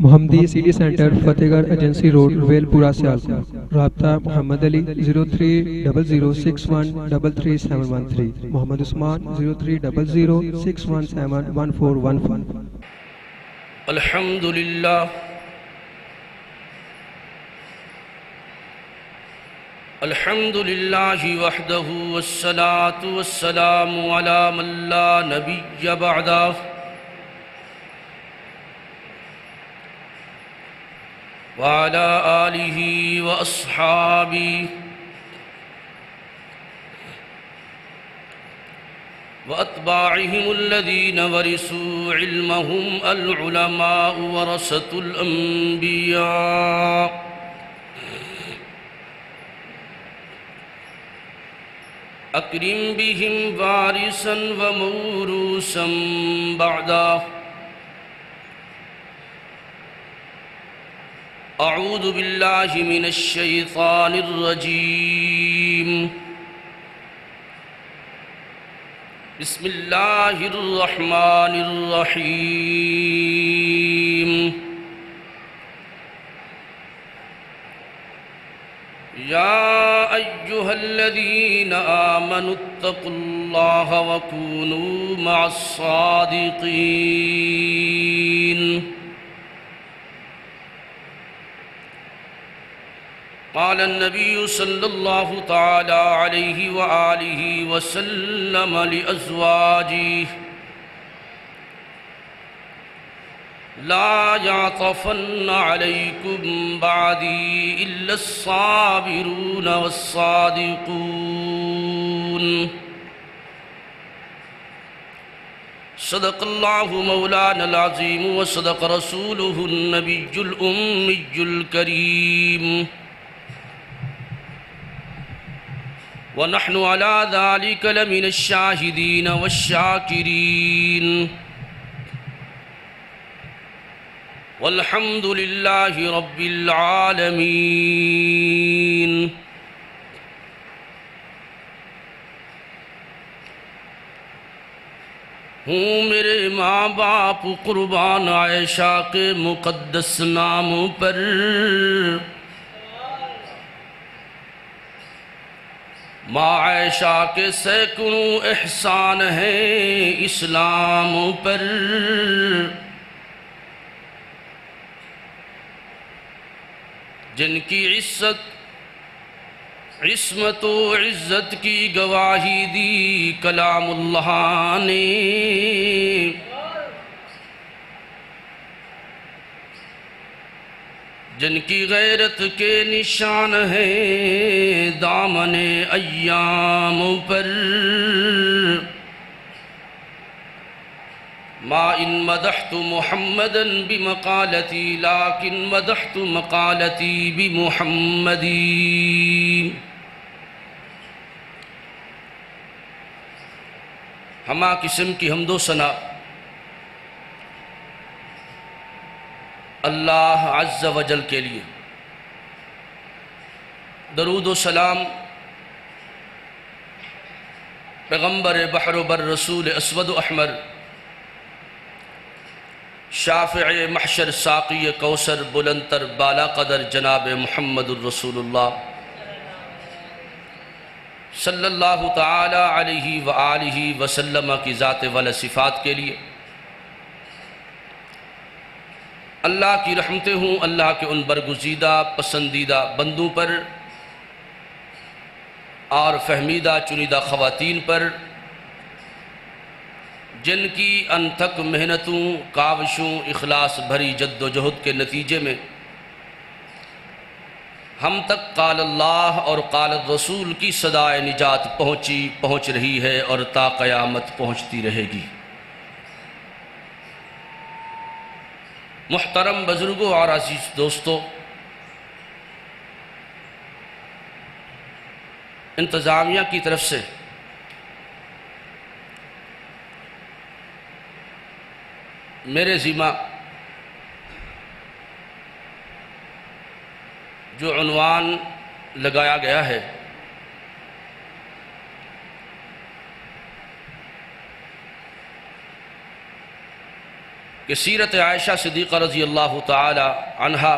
محمدی city centre فتح گڑھ agency road well پورہ سیالکوٹ۔ رابطہ محمد علی 0300613373 محمد عثمان 030061711415۔ الحمد للہ الحمد للہ وحدہ والصلاة والسلام علی من لا نبی بعدہ وعلى آلہ واصحابہ واتباعہم الذین ورثوا علمہم العلماء ورثۃ الانبیاء اکرم بہم وارثا وموروثا بعدا اعوذ باللہ من الشیطان الرجیم بسم اللہ الرحمن الرحیم یا ایہا الذین آمنوا اتقوا اللہ وکونوا مع الصادقین قال النبي صلى الله تعالى عليه وآله وسلم لأزواجه لا يعطفن عليكم بعدي إلا الصابرون والصادقون صدق الله مولانا العظيم وصدق رسوله النبي الأمي الكريم ونحن على ذلك لمن الشاهدين والشاكرين والحمد لله رب العالمين ہوں میرے ماں باپ قربان عائشہ کے مقدس نام پر ماں عائشہ کے سینکڑوں احسان ہیں اسلام پر جن کی عصمت و عزت کی گواہی دی کلام اللہ نے جن کی غیرت کے نشان ہیں دامن ایام پر ما ان مدحت محمدا بمقالتی لیکن مدحت مقالتی بمحمدی ہما قسم کی حمد و ثنا اللہ عز و جل کے لیے، درود و سلام پیغمبر بحر و بر رسول اسود و احمر شافع محشر ساقی کوثر بلندتر بالا قدر جناب محمد الرسول اللہ صلی اللہ تعالی علیہ وآلہ وسلم کی ذات والا صفات کے لیے اللہ کی رحمتیں ہوں اللہ کے ان برگزیدہ پسندیدہ بندوں پر اور فہمیدہ چنیدہ خواتین پر جن کی انتھک محنتوں کاوشوں اخلاص بھری جد و جہد کے نتیجے میں ہم تک قال اللہ اور قال الرسول کی صدائے نجات پہنچ رہی ہے اور تا قیامت پہنچتی رہے گی۔ محترم بزرگوں اور عزیز دوستو، انتظامیہ کی طرف سے میرے ذمہ جو عنوان لگایا گیا ہے کہ سیرت عائشہ صدیقہ رضی اللہ تعالی عنہا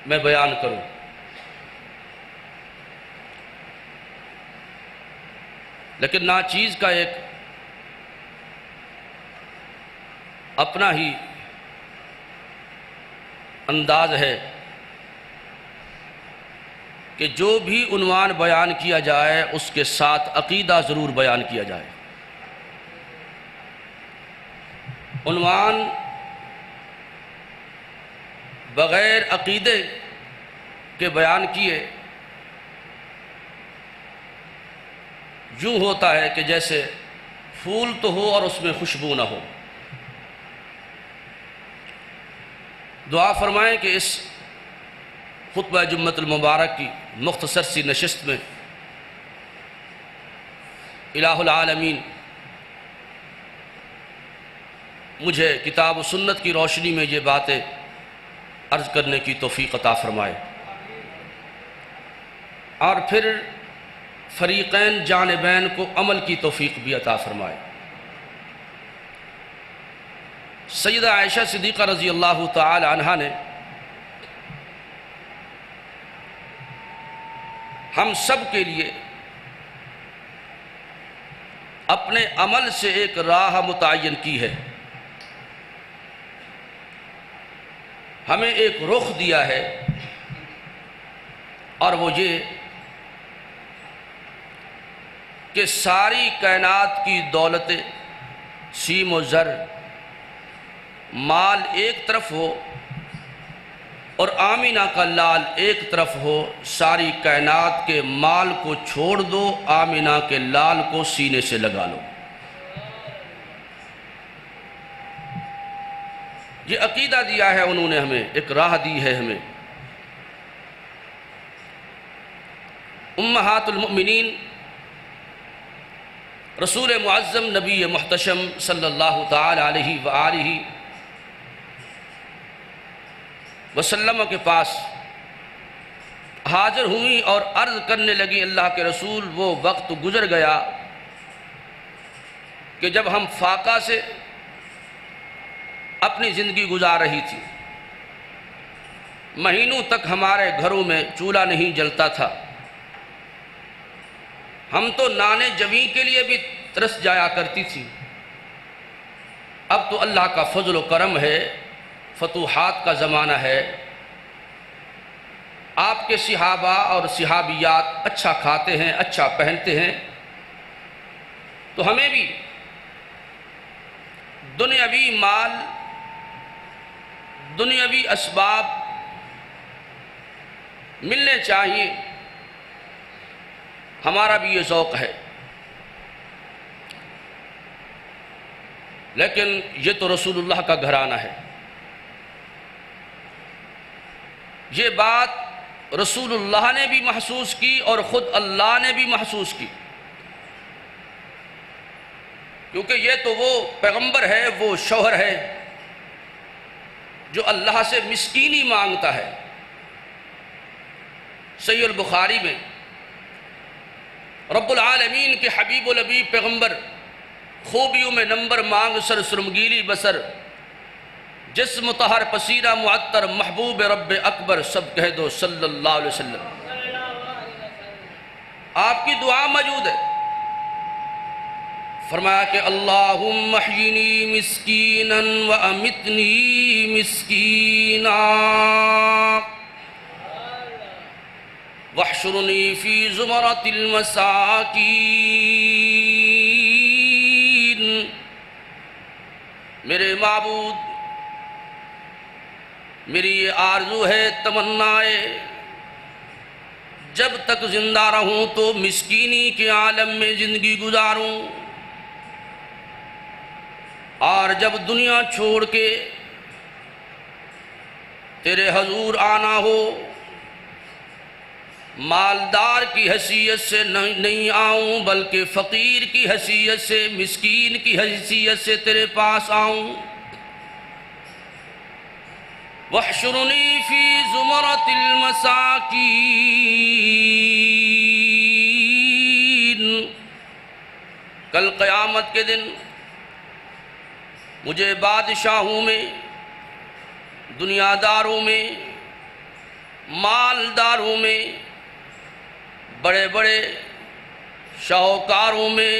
میں بیان کروں، لیکن ناچیز کا ایک اپنا ہی انداز ہے کہ جو بھی عنوان بیان کیا جائے اس کے ساتھ عقیدہ ضرور بیان کیا جائے۔ عنوان بغیر عقیدے کے بیان کیے یوں ہوتا ہے کہ جیسے پھول تو ہو اور اس میں خوشبو نہ ہو۔ دعا فرمائیں کہ اس خطبہ جمعۃ المبارک کی مختصر سی نشست میں الہ العالمین مجھے کتاب و سنت کی روشنی میں یہ باتیں عرض کرنے کی توفیق عطا فرمائے، اور پھر فریقین جانبین کو عمل کی توفیق بھی عطا فرمائے۔ سیدہ عائشہ صدیقہ رضی اللہ تعالی عنہا نے ہم سب کے لیے اپنے عمل سے ایک راہ متعین کی ہے، ہمیں ایک رخ دیا ہے، اور وہ یہ کہ ساری کائنات کی دولتیں، سیم و زر، مال ایک طرف ہو اور آمینہ کا لال ایک طرف ہو، ساری کائنات کے مال کو چھوڑ دو، آمینہ کے لال کو سینے سے لگا لو۔ یہ عقیدہ دیا ہے انہوں نے ہمیں، ایک راہ دی ہے ہمیں۔ امہات المؤمنین رسول معظم نبی محتشم صلی اللہ تعالی علیہ وآلہ وسلم کے پاس حاضر ہوئیں اور عرض کرنے لگی، اللہ کے رسول وہ وقت گزر گیا کہ جب ہم فاقہ سے اپنی زندگی گزار رہی تھی، مہینوں تک ہمارے گھروں میں چولہا نہیں جلتا تھا، ہم تو نانے جویں کے لیے بھی ترس جایا کرتی تھی، اب تو اللہ کا فضل و کرم ہے، فتوحات کا زمانہ ہے، آپ کے صحابہ اور صحابیات اچھا کھاتے ہیں، اچھا پہنتے ہیں، تو ہمیں بھی دنیاوی مال، دنیاوی اسباب ملنے چاہیے، ہمارا بھی یہ ذوق ہے۔ لیکن یہ تو رسول اللہ کا گھرانہ ہے، یہ بات رسول اللہ نے بھی محسوس کی اور خود اللہ نے بھی محسوس کی، کیونکہ یہ تو وہ پیغمبر ہے، وہ شوہر ہے جو اللہ سے مسکینی مانگتا ہے۔ صحیح البخاری میں رب العالمین کے حبیب الحبیب پیغمبر خوبیوں میں نمبر مانگ سر سرمگیلی بسر، جسم طہر پسینہ معطر، محبوب رب اکبر، سب کہہ دو صلی اللہ علیہ وسلم۔ آپ کی دعا موجود ہے، فرمایا کہ اللہم احیینی مسکینا وامتنی مسکینا واحشرنی فی زمرۃ المساکین۔ میرے معبود، میری یہ آرزو ہے، تمنا ہے، جب تک زندہ رہوں تو مسکینی کے عالم میں زندگی گزاروں، اور جب دنیا چھوڑ کے تیرے حضور آنا ہو، مالدار کی حیثیت سے نہیں آؤں، بلکہ فقیر کی حیثیت سے، مسکین کی حیثیت سے تیرے پاس آؤں۔ وَاحْشُرْنِي فِي زُمَرَةِ الْمَسَاكِينَ۔ کل قیامت کے دن مجھے بادشاہوں میں، دنیا داروں میں، مالداروں میں، بڑے بڑے شاہکاروں میں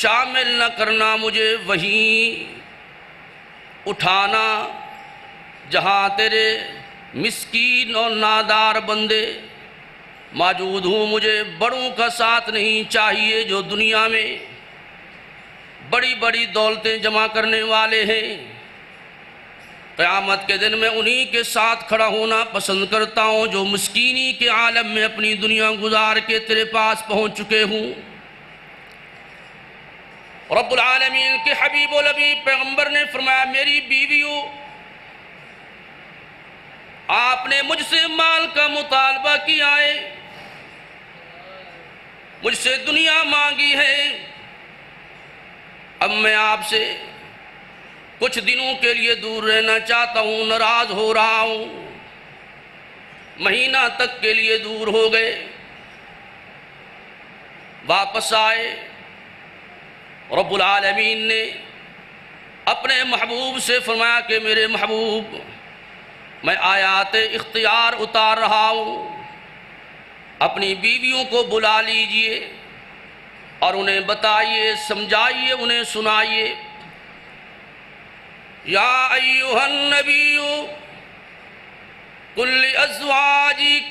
شامل نہ کرنا، مجھے وہیں اٹھانا جہاں تیرے مسکین اور نادار بندے موجود ہوں۔ مجھے بڑوں کا ساتھ نہیں چاہیے جو دنیا میں بڑی بڑی دولتیں جمع کرنے والے ہیں۔ قیامت کے دن میں انہی کے ساتھ کھڑا ہونا پسند کرتا ہوں جو مسکینی کے عالم میں اپنی دنیا گزار کے تیرے پاس پہنچ چکے ہوں۔ رب العالمین کے حبیب و لبیب پیغمبر نے فرمایا، میری بیویوں، آپ نے مجھ سے مال کا مطالبہ کیا ہے، مجھ سے دنیا مانگی ہے، اب میں آپ سے کچھ دنوں کے لیے دور رہنا چاہتا ہوں، ناراض ہو رہا ہوں۔ مہینہ تک کے لیے دور ہو گئے، واپس آئے۔ رب العالمین نے اپنے محبوب سے فرمایا کہ میرے محبوب، میں آیات اختیار اتار رہا ہوں، اپنی بیویوں کو بلا لیجئے اور انہیں بتائیے، سمجھائیے، انہیں سنائیے۔ یا ایھا النبی قل لازواجک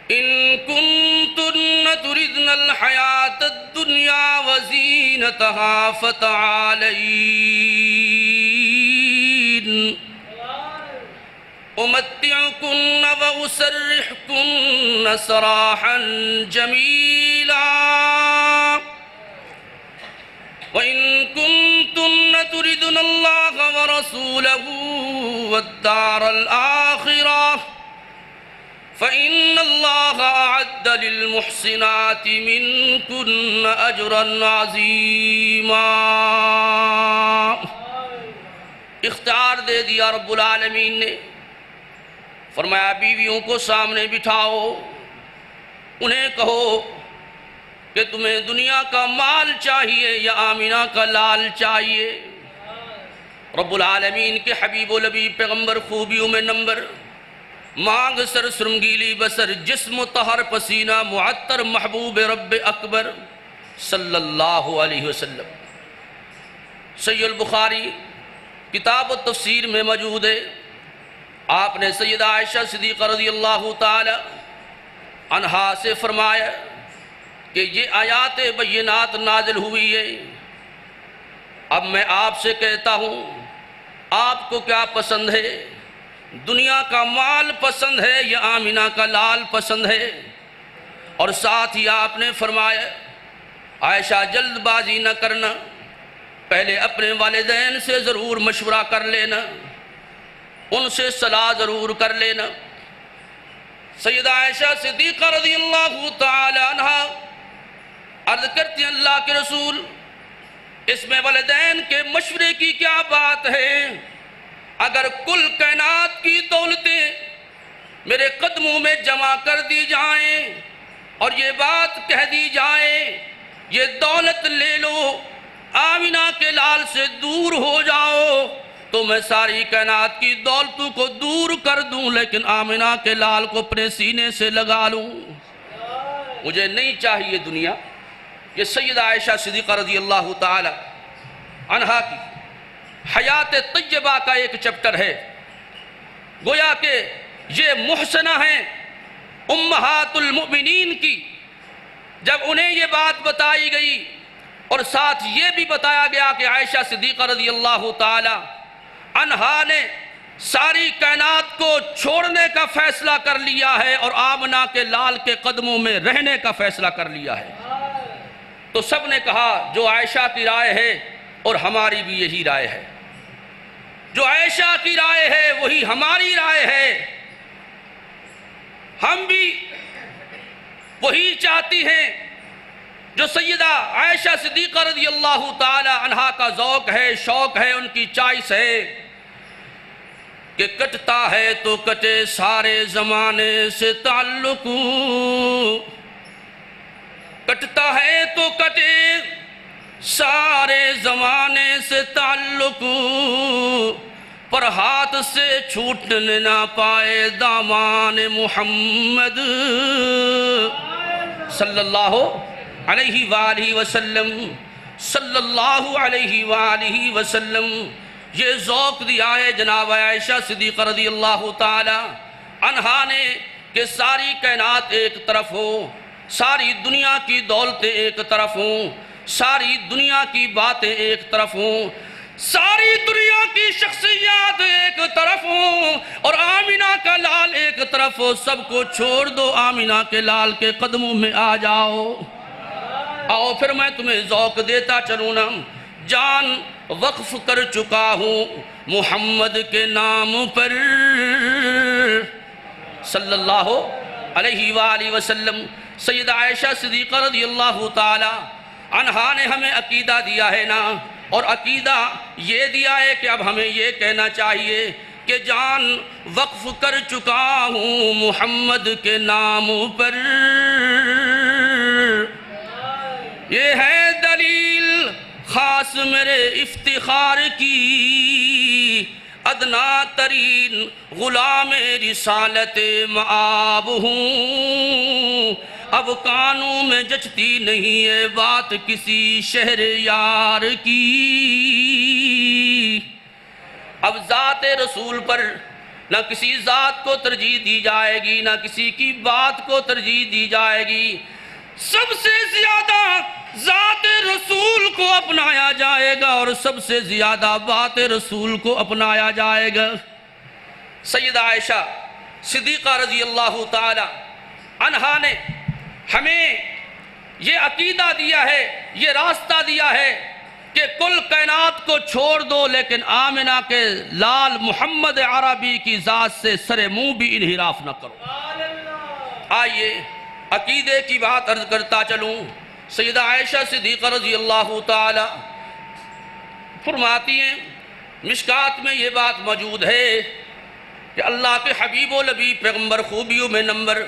ان کنتن تردن الحیاۃ الدنیا وزینتہا فتعالین امتعکن واسرحکن سراحا جمیلا وَإِن كُنتُنَّ تُرِدُنَ اللَّهَ وَرَسُولَهُ وَالدَّارَ الْآخِرَةَ فَإِنَّ اللَّهَ أَعَدَّ لِلْمُحْسِنَاتِ مِنكُنَّ أَجْرًا عَظِيمًا۔ اختیار دے دیا رب العالمین نے، فرمایا بیویوں کو سامنے بٹھاؤ، انہیں کہو کہ تمہیں دنیا کا مال چاہیے یا آمینہ کا لال چاہیے۔ رب العالمین کے حبیب و لبیب پیغمبر خوبیوں میں نمبر، مانگ سر سرمگیلی بسر، جسم طہر پسینہ معطر، محبوب رب اکبر صلی اللہ علیہ وسلم۔ صحیح البخاری کتاب التفسیر میں موجود ہے، آپ نے سیدہ عائشہ صدیقہ رضی اللہ تعالی عنہا سے فرمایا کہ یہ آیات بینات نازل ہوئی ہے، اب میں آپ سے کہتا ہوں آپ کو کیا پسند ہے، دنیا کا مال پسند ہے یا آمینہ کا لال پسند ہے؟ اور ساتھ ہی آپ نے فرمایا عائشہ جلد بازی نہ کرنا، پہلے اپنے والدین سے ضرور مشورہ کر لینا، ان سے صلاح ضرور کر لینا۔ سیدہ عائشہ صدیقہ رضی اللہ تعالی عنہا عرض کرتی ہیں، اللہ کے رسول، اس میں والدین کے مشورے کی کیا بات ہے؟ اگر کل کائنات کی دولتیں میرے قدموں میں جمع کر دی جائیں اور یہ بات کہہ دی جائے یہ دولت لے لو، آمینہ کے لال سے دور ہو جاؤ، تو میں ساری کائنات کی دولتوں کو دور کر دوں لیکن آمینہ کے لال کو اپنے سینے سے لگا لوں، مجھے نہیں چاہیے دنیا۔ یہ سیدہ عائشہ صدیقہ رضی اللہ تعالی عنہا کی حیات طیبہ کا ایک چپٹر ہے، گویا کہ یہ محسنہ ہیں امہات المؤمنین کی۔ جب انہیں یہ بات بتائی گئی اور ساتھ یہ بھی بتایا گیا کہ عائشہ صدیقہ رضی اللہ تعالی عنہا نے ساری کائنات کو چھوڑنے کا فیصلہ کر لیا ہے اور آمنہ کے لال کے قدموں میں رہنے کا فیصلہ کر لیا ہے، تو سب نے کہا جو عائشہ کی رائے ہے اور ہماری بھی یہی رائے ہے، جو عائشہ کی رائے ہے وہی ہماری رائے ہے، ہم بھی وہی چاہتی ہیں جو سیدہ عائشہ صدیقہ رضی اللہ تعالی عنہا کا ذوق ہے، شوق ہے، ان کی چائس ہے کہ کٹتا ہے تو کٹے سارے زمانے سے تعلق، کٹتا ہے تو کٹے سارے زمانے سے تعلق پر ہاتھ سے چھوٹنے نہ پائے دامان محمد صلی اللہ علیہ وآلہ وسلم، صلی اللہ علیہ وآلہ وسلم۔ یہ ذوق دیا ہے جناب عائشہ صدیقہ رضی اللہ تعالی عنہا نے کہ ساری کائنات ایک طرف ہو، ساری دنیا کی دولتیں ایک طرف ہوں، ساری دنیا کی باتیں ایک طرف ہوں، ساری دنیا کی شخصیات ایک طرف ہوں، اور آمینہ کا لال ایک طرف ہو، سب کو چھوڑ دو، آمینہ کے لال کے قدموں میں آ جاؤ۔ آؤ پھر میں تمہیں ذوق دیتا چلوں نا، جان وقف کر چکا ہوں محمد کے نام پر صلی اللہ علیہ وآلہ وسلم۔ سیدہ عائشہ صدیقہ رضی اللہ تعالی عنہا نے ہمیں عقیدہ دیا ہے نا، اور عقیدہ یہ دیا ہے کہ اب ہمیں یہ کہنا چاہیے کہ جان وقف کر چکا ہوں محمد کے نام پر۔ یہ ہے دلیل خاص میرے افتخار کی، ادنا ترین غلام رسالت مآب ہوں، اب کانوں میں جچتی نہیں ہے بات کسی شہر یار کی۔ اب ذات رسول پر نہ کسی ذات کو ترجیح دی جائے گی، نہ کسی کی بات کو ترجیح دی جائے گی، سب سے زیادہ ذات رسول کو اپنایا جائے گا اور سب سے زیادہ بات رسول کو اپنایا جائے گا۔ سیدہ عائشہ صدیقہ رضی اللہ تعالی عنہا نے ہمیں یہ عقیدہ دیا ہے، یہ راستہ دیا ہے کہ کل کائنات کو چھوڑ دو لیکن آمنہ کے لال محمد عربی کی ذات سے سر منہ بھی انحراف نہ کرو۔ آئیے عقیدے کی بات عرض کرتا چلوں۔ سیدہ عائشہ صدیقہ رضی اللہ تعالی فرماتی ہیں، مشکات میں یہ بات موجود ہے کہ اللہ کے حبیب و لبیب پیغمبر خوبیوں میں نمبر،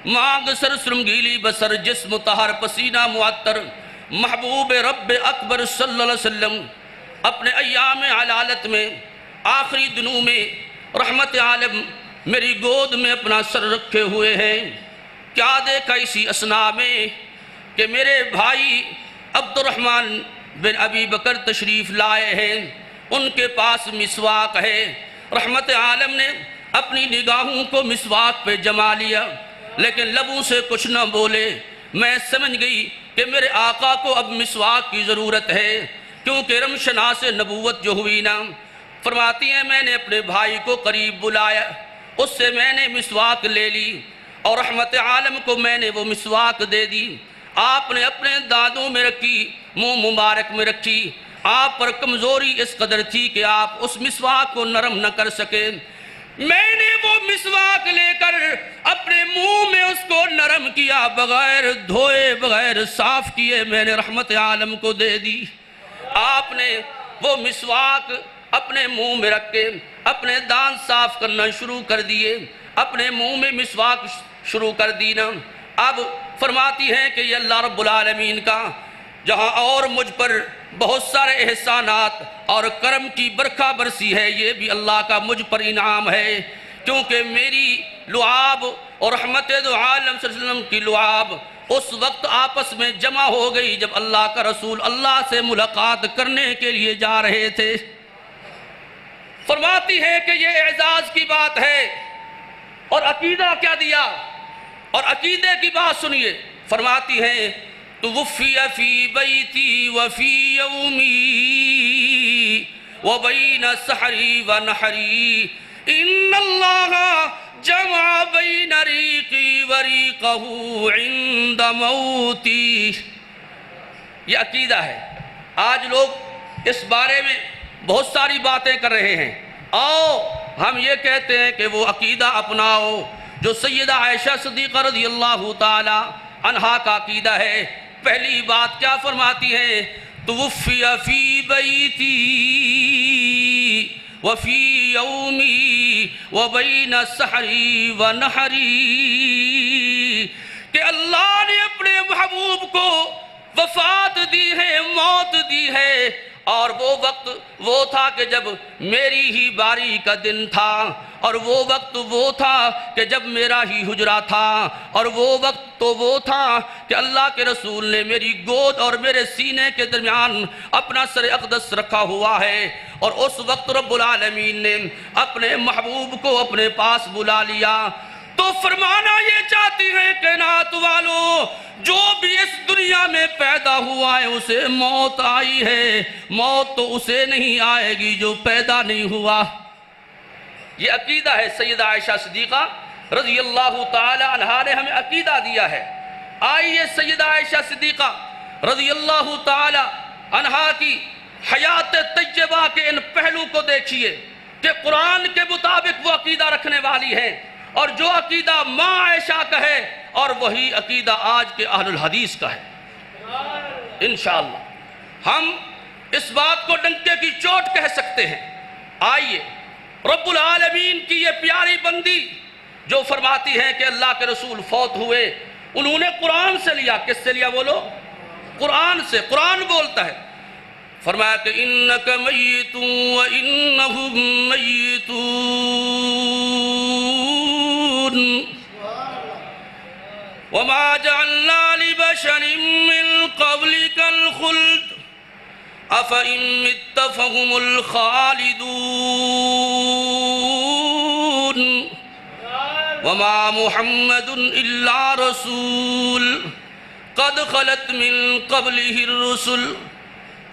مانگ سر سرمگیلی بسر جسم طہر پسینہ معطر، محبوب رب اکبر صلی اللہ علیہ وسلم اپنے ایام علالت میں آخری دنوں میں رحمت عالم میری گود میں اپنا سر رکھے ہوئے ہیں۔ کیا دیکھا اسی اسنا میں کہ میرے بھائی عبد الرحمن بن ابی بکر تشریف لائے ہیں، ان کے پاس مسواک ہے۔ رحمت عالم نے اپنی نگاہوں کو مسواک پہ جما لیا لیکن لبوں سے کچھ نہ بولے۔ میں سمجھ گئی کہ میرے آقا کو اب مسواک کی ضرورت ہے، کیونکہ رمشناس نبوت جو ہوئی نا، فرماتی ہیں میں نے اپنے بھائی کو قریب بلایا، اس سے میں نے مسواک لے لی اور رحمت عالم کو میں نے وہ مسواک دے دی۔ آپ نے اپنے دانتوں میں رکھی، منہ مبارک میں رکھی۔ آپ پر کمزوری اس قدر تھی کہ آپ اس مسواک کو نرم نہ کر سکے۔ میں نے وہ مسواک لے کر اپنے منہ میں اس کو نرم کیا، بغیر دھوئے بغیر صاف کیے میں نے رحمت عالم کو دے دی۔ آپ نے وہ مسواک اپنے منہ میں رکھ کے اپنے دانت صاف کرنا شروع کر دیے، اپنے منہ میں مسواک شروع کر دی نا۔ اب فرماتی ہیں کہ یہ اللہ رب العالمین کا جہاں اور مجھ پر بہت سارے احسانات اور کرم کی برکھا برسی ہے، یہ بھی اللہ کا مجھ پر انعام ہے، کیونکہ میری لعاب اور رحمت دو عالم صلی اللہ علیہ وسلم کی لعاب اس وقت آپس میں جمع ہو گئی جب اللہ کا رسول اللہ سے ملاقات کرنے کے لیے جا رہے تھے۔ فرماتی ہے کہ یہ اعزاز کی بات ہے، اور عقیدہ کیا دیا، اور عقیدے کی بات سنیے۔ فرماتی ہیں توفی فی بیتی وفی یومی وبین سحری ونحری ان اللہ جمع بین ریقی وریقہ عند موتی۔ یہ عقیدہ ہے۔ آج لوگ اس بارے میں بہت ساری باتیں کر رہے ہیں، آؤ ہم یہ کہتے ہیں کہ وہ عقیدہ اپناؤ جو سیدہ عائشہ صدیقہ رضی اللہ تعالی عنہا کا عقیدہ ہے۔ پہلی بات کیا فرماتی ہے؟ توفی فی بیتی وفی یومی وبین سحری ونحری، کہ اللہ نے اپنے محبوب کو وفات دی ہے، موت دی ہے، اور وہ وقت وہ تھا کہ جب میری ہی باری کا دن تھا، اور وہ وقت وہ تھا کہ جب میرا ہی حجرہ تھا، اور وہ وقت تو وہ تھا کہ اللہ کے رسول نے میری گود اور میرے سینے کے درمیان اپنا سر اقدس رکھا ہوا ہے، اور اس وقت رب العالمین نے اپنے محبوب کو اپنے پاس بلا لیا۔ تو فرمانا یہ چاہتی ہیں کائنات والوں، جو بھی اس دنیا میں پیدا ہوا ہے اسے موت آئی ہے، موت تو اسے نہیں آئے گی جو پیدا نہیں ہوا۔ یہ عقیدہ ہے سیدہ عائشہ صدیقہ رضی اللہ تعالی عنہا نے ہمیں عقیدہ دیا ہے۔ آئیے سیدہ عائشہ صدیقہ رضی اللہ تعالی عنہا کی حیات طیبہ کے ان پہلو کو دیکھیے کہ قرآن کے مطابق وہ عقیدہ رکھنے والی ہیں، اور جو عقیدہ ماں عائشہ کا ہے اور وہی عقیدہ آج کے اہل الحدیث کا ہے۔ انشاءاللہ ہم اس بات کو ڈنکے کی چوٹ کہہ سکتے ہیں۔ آئیے رب العالمین کی یہ پیاری بندی جو فرماتی ہے کہ اللہ کے رسول فوت ہوئے، انہوں نے قرآن سے لیا۔ کس سے لیا بولو؟ قرآن سے۔ قرآن بولتا ہے، فرمایا کہ انک میت وانہم میتون وما جعلنا لبشر من قبلک الخلد افإن مت فهم الخالدون وما محمد الا رسول قد خلت من قبله الرسل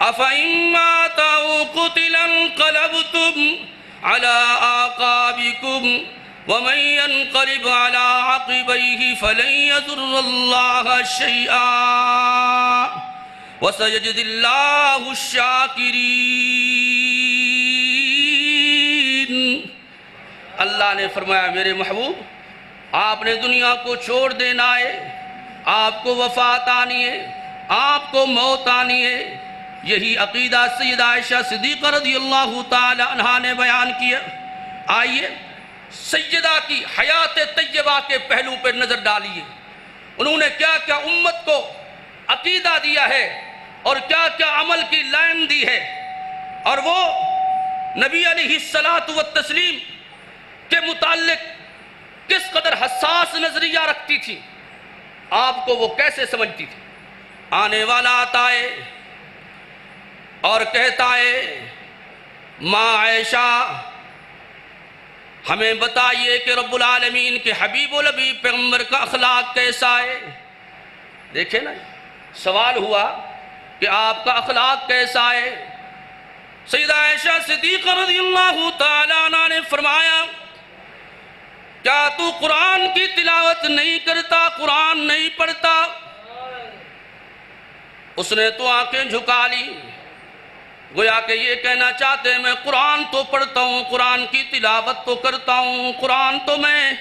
افإن مات أو قتل انقلبتم على أعقابكم ومن ينقلب على عقبيه فلن يضر الله شيئا وسيجزي الله الشاكرين۔ اللہ نے فرمایا میرے محبوب آپ نے دنیا کو چھوڑ دینا ہے، آپ کو وفات آنی ہے، آپ کو موت آنی ہے۔ یہی عقیدہ سیدہ عائشہ صدیقہ رضی اللہ تعالی عنہا نے بیان کیا۔ آئیے سیدہ کی حیات طیبہ کے پہلو پر نظر ڈالیے، انہوں نے کیا کیا امت کو عقیدہ دیا ہے اور کیا کیا عمل کی لائن دی ہے، اور وہ نبی علیہ الصلاۃ والتسلیم کے متعلق کس قدر حساس نظریہ رکھتی تھی، آپ کو وہ کیسے سمجھتی تھی۔ آنے والا آتا ہے اور کہتا ہے ماں عائشہ ہمیں بتائیے کہ رب العالمین کے حبیب و لبیب پیغمبر کا اخلاق کیسا ہے۔ دیکھیں نا، سوال ہوا کہ آپ کا اخلاق کیسا ہے۔ سیدہ عائشہ صدیقہ رضی اللہ تعالیٰ عنہ نے فرمایا کیا تو قرآن کی تلاوت نہیں کرتا، قرآن نہیں پڑھتا؟ اس نے تو آنکھیں جھکا لی، گویا کہ یہ کہنا چاہتے ہیں میں قرآن تو پڑھتا ہوں، قرآن کی تلاوت تو کرتا ہوں، قرآن تو میں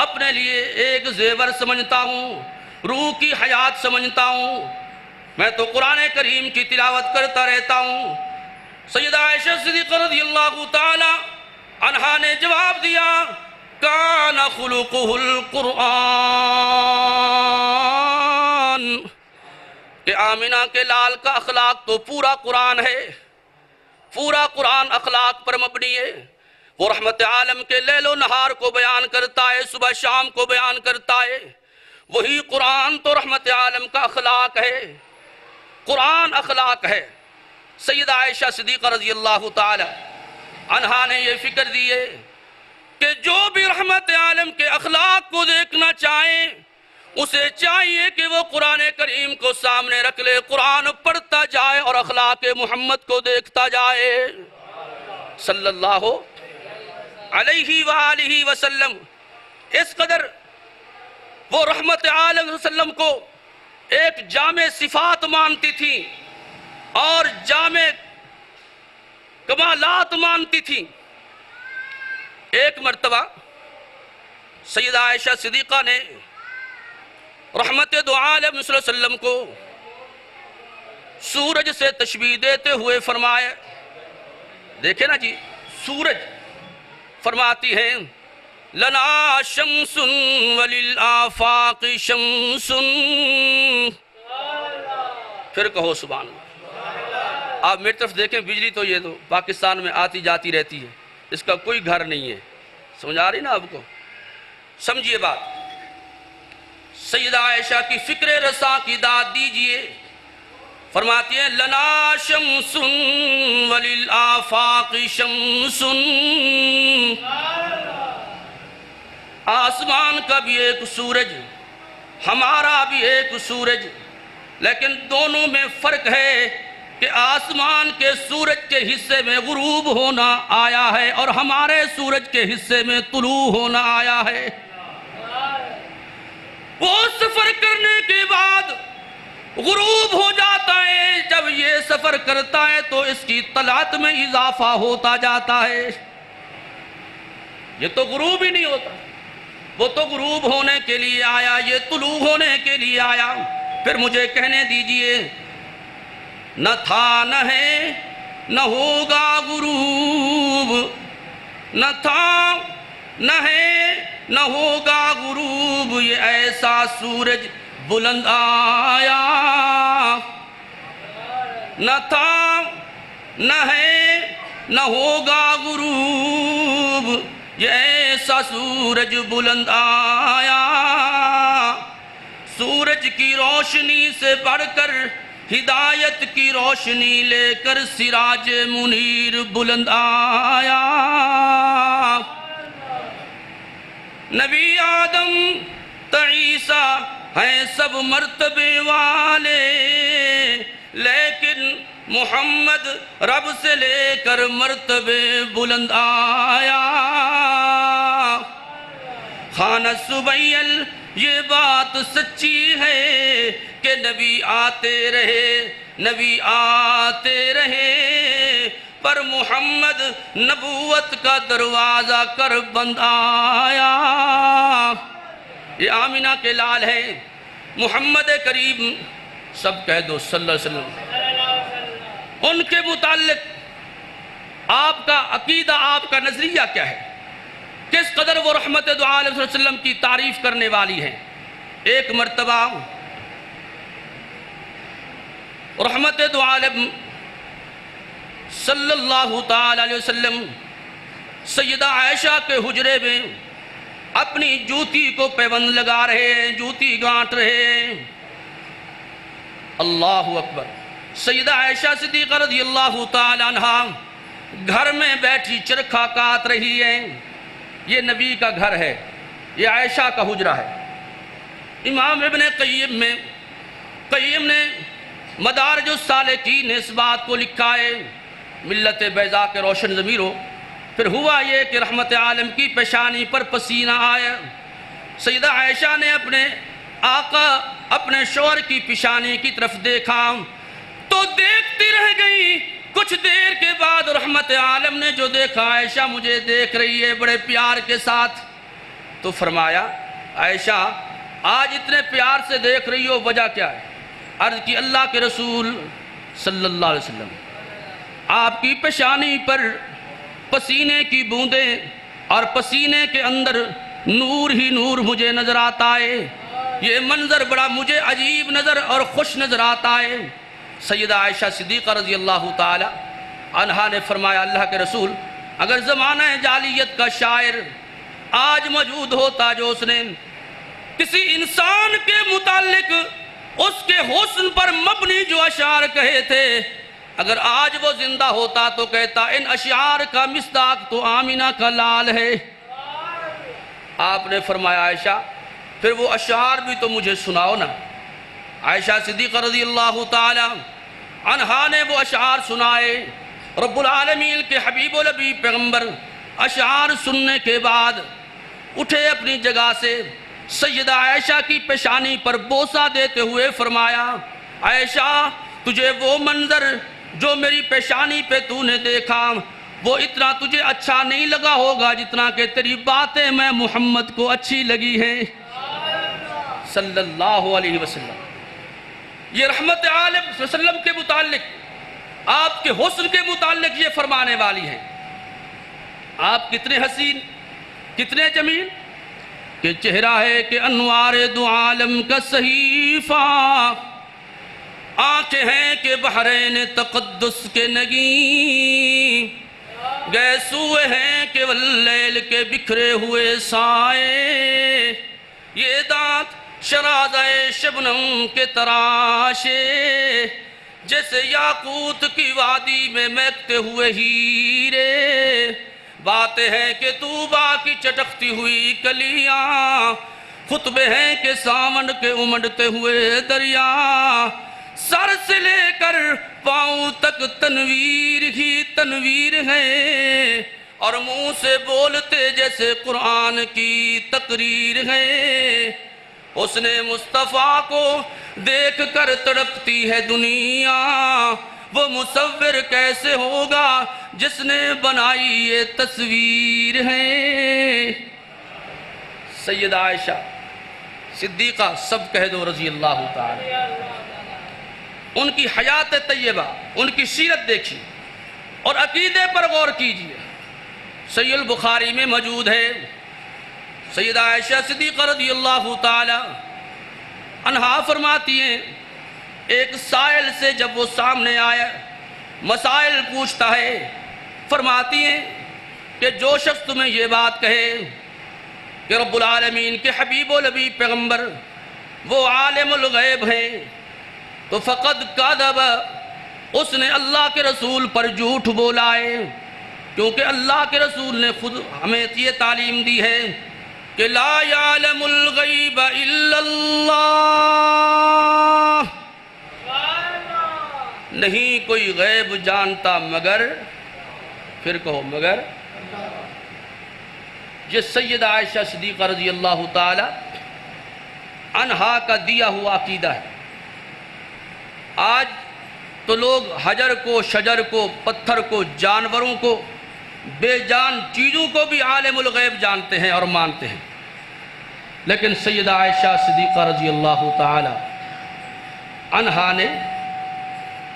اپنے لیے ایک زیور سمجھتا ہوں، روح کی حیات سمجھتا ہوں، میں تو قرآن کریم کی تلاوت کرتا رہتا ہوں۔ سیدہ عائشہ صدیقہ رضی اللہ تعالی عنہا نے جواب دیا کان خلقہ القرآن، کہ آمنہ کے لال کا اخلاق تو پورا قرآن ہے، پورا قرآن اخلاق پر مبنی ہے۔ وہ رحمت عالم کے لیل و نہار کو بیان کرتا ہے، صبح شام کو بیان کرتا ہے، وہی قرآن تو رحمت عالم کا اخلاق ہے، قرآن اخلاق ہے۔ سیدہ عائشہ صدیقہ رضی اللہ تعالی عنہا نے یہ فکر دی ہے کہ جو بھی رحمت عالم کے اخلاق کو دیکھنا چاہیں اسے چاہیے کہ وہ قرآن کریم کو سامنے رکھ لے، قرآن پڑھتا جائے اور اخلاق محمد کو دیکھتا جائے صلی اللہ علیہ وآلہ وسلم۔ اس قدر وہ رحمت عالم صلی اللہ علیہ وسلم کو ایک جامع صفات مانتی تھی اور جامع کمالات مانتی تھی۔ ایک مرتبہ سیدہ عائشہ صدیقہ نے رحمت دو عالم صلی اللہ علیہ وسلم کو سورج سے تشبیہ دیتے ہوئے فرمایا، دیکھیں نا جی، سورج فرماتی ہیں لنا شمس وللآفاق شمس پھر کہو سبحان اللہ۔ آپ میری طرف دیکھیں، بجلی تو یہ تو پاکستان میں آتی جاتی رہتی ہے، اس کا کوئی گھر نہیں ہے، سمجھ آ رہی نا آپ کو؟ سمجھیے بات، سیدہ عائشہ کی فکر رساں کی داد دیجئے، فرماتی ہیں لنا شمس وللآفاق شمس، آسمان کا بھی ایک سورج، ہمارا بھی ایک سورج، لیکن دونوں میں فرق ہے کہ آسمان کے سورج کے حصے میں غروب ہونا آیا ہے اور ہمارے سورج کے حصے میں طلوع ہونا آیا ہے۔ وہ سفر کرنے کے بعد غروب ہو جاتا ہے، جب یہ سفر کرتا ہے تو اس کی طلعت میں اضافہ ہوتا جاتا ہے۔ یہ تو غروب ہی نہیں ہوتا، وہ تو غروب ہونے کے لیے آیا، یہ طلوع ہونے کے لیے آیا۔ پھر مجھے کہنے دیجئے، نہ تھا نہ ہے نہ ہوگا غروب، نہ تھا نہ ہے نہ ہوگا غروب، یہ ایسا سورج بلند آیا، نہ تھا نہ ہے نہ ہوگا غروب، یہ ایسا سورج بلند آیا۔ سورج کی روشنی سے بڑھ کر ہدایت کی روشنی لے کر سراج منیر بلند آیا۔ نبی آدم تا عیسیٰ ہیں سب مرتبے والے، لیکن محمد رب سے لے کر مرتبے بلند آیا۔ خانہ سبیل یہ بات سچی ہے کہ نبی آتے رہے، نبی آتے رہے، پر محمد نبوت کا دروازہ کر بند آیا۔ یہ آمینہ کے لال ہے، محمد کریم، سب کہہ دو صلی اللہ علیہ وسلم۔ ان کے متعلق آپ کا عقیدہ، آپ کا نظریہ کیا ہے؟ کس قدر وہ رحمت دو عالم صلی اللہ علیہ وسلم کی تعریف کرنے والی ہیں؟ ایک مرتبہ رحمت دو عالم صلی اللہ تعالی علیہ وسلم سیدہ عائشہ کے حجرے میں اپنی جوتی کو پیوند لگا رہے ہیں، جوتی گانٹ رہے ہیں۔ اللہ اکبر۔ سیدہ عائشہ صدیقہ رضی اللہ تعالی عنہ گھر میں بیٹھی چرخہ کاٹ رہی ہیں۔ یہ نبی کا گھر ہے، یہ عائشہ کا حجرہ ہے۔ امام ابن قیم نے مدارج السالکین نے اس بات کو لکھا ہے، ملت بیضاء کے روشن ضمیروں۔ پھر ہوا یہ کہ رحمت عالم کی پیشانی پر پسینہ آیا۔ سیدہ عائشہ نے اپنے آقا، اپنے شوہر کی پیشانی کی طرف دیکھا تو دیکھتی رہ گئی۔ کچھ دیر کے بعد رحمت عالم نے جو دیکھا، عائشہ مجھے دیکھ رہی ہے بڑے پیار کے ساتھ، تو فرمایا عائشہ آج اتنے پیار سے دیکھ رہی ہو، وجہ کیا ہے؟ عرض کی اللہ کے رسول صلی اللہ علیہ وسلم، آپ کی پیشانی پر پسینے کی بوندیں اور پسینے کے اندر نور ہی نور مجھے نظر آتا ہے۔ یہ منظر بڑا مجھے عجیب نظر اور خوش نظر آتا ہے۔ سیدہ عائشہ صدیقہ رضی اللہ تعالی عنہا نے فرمایا اللہ کے رسول، اگر زمانہ جاہلیت کا شاعر آج موجود ہوتا جو اس نے کسی انسان کے متعلق اس کے حسن پر مبنی جو اشعار کہے تھے، اگر آج وہ زندہ ہوتا تو کہتا ان اشعار کا مصداق تو آمینہ کا لال ہے۔ آپ نے فرمایا عائشہ پھر وہ اشعار بھی تو مجھے سناؤ نا۔ عائشہ صدیقہ رضی اللہ تعالی عنہا نے وہ اشعار سنائے۔ رب العالمین کے حبیب و نبی پیغمبر اشعار سننے کے بعد اٹھے اپنی جگہ سے، سیدہ عائشہ کی پیشانی پر بوسہ دیتے ہوئے فرمایا عائشہ تجھے وہ منظر جو میری پیشانی پہ تو نے دیکھا وہ اتنا تجھے اچھا نہیں لگا ہوگا جتنا کہ تیری باتیں میں محمد کو اچھی لگی ہیں صلی اللہ علیہ وسلم۔ یہ رحمت عالم صلی اللہ علیہ وسلم کے متعلق، آپ کے حسن کے متعلق یہ فرمانے والی ہیں، آپ کتنے حسین، کتنے جمیل، کہ چہرہ ہے کہ انوار دو عالم کا صحیفہ، آنکھیں ہیں کہ بحرین تقدس کے نگیں، گیسوئے ہیں کہ واللیل کے بکھرے ہوئے سائے، یہ دانت شرازہ شبنم کے تراشے، جیسے یاقوت کی وادی میں مہکتے ہوئے ہیرے، باتیں ہیں کہ طوبا کی چٹکتی ہوئی کلیاں، خطبے ہیں کہ سامن کے امڑتے ہوئے دریا، سر سے لے کر پاؤں تک تنویر ہی تنویر ہے، اور منہ سے بولتے جیسے قرآن کی تقریر ہے۔ حسن مصطفیٰ کو دیکھ کر تڑپتی ہے دنیا، وہ مصور کیسے ہوگا جس نے بنائی یہ تصویر ہے۔ سیدہ عائشہ صدیقہ سب کہہ دو رضی اللہ تعالی، ان کی حیات طیبہ، ان کی سیرت دیکھیے اور عقیدے پر غور کیجیے۔ صحیح البخاری میں موجود ہے، سیدہ عائشہ صدیقہ رضی اللہ تعالی عنہا فرماتی ہیں، ایک سائل سے جب وہ سامنے آیا مسائل پوچھتا ہے، فرماتی ہیں کہ جو شخص تمہیں یہ بات کہے کہ رب العالمین کے حبیب و لبیب پیغمبر وہ عالم الغیب ہیں تو فقد کذب، اس نے اللہ کے رسول پر جھوٹ بولا ہے، کیونکہ اللہ کے رسول نے خود ہمیں یہ تعلیم دی ہے کہ لا یعلم الغیب الا اللہ، نہیں کوئی غیب جانتا مگر، پھر کہو مگر، یہ سیدہ عائشہ صدیقہ رضی اللہ تعالی عنہا کا دیا ہوا عقیدہ ہے۔ آج تو لوگ حجر کو، شجر کو، پتھر کو، جانوروں کو، بے جان چیزوں کو بھی عالم الغیب جانتے ہیں اور مانتے ہیں، لیکن سیدہ عائشہ صدیقہ رضی اللہ تعالی عنہا نے،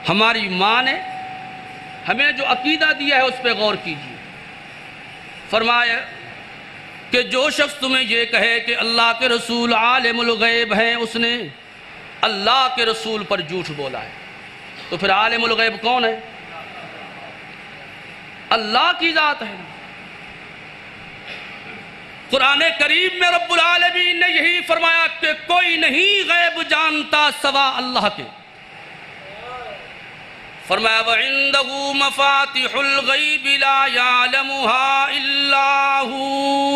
ہماری ماں نے ہمیں جو عقیدہ دیا ہے اس پہ غور کیجیے۔ فرمایا کہ جو شخص تمہیں یہ کہے کہ اللہ کے رسول عالم الغیب ہیں، اس نے اللہ کے رسول پر جھوٹ بولا ہے۔ تو پھر عالم الغیب کون ہے؟ اللہ کی ذات ہے۔ قرآن کریم میں رب العالمین نے یہی فرمایا کہ کوئی نہیں غیب جانتا سوا اللہ کے۔ فرمایا وَعِندَهُ مَفَاتِحُ الْغَيْبِ لَا يَعْلَمُهَا إِلَّا هُوَ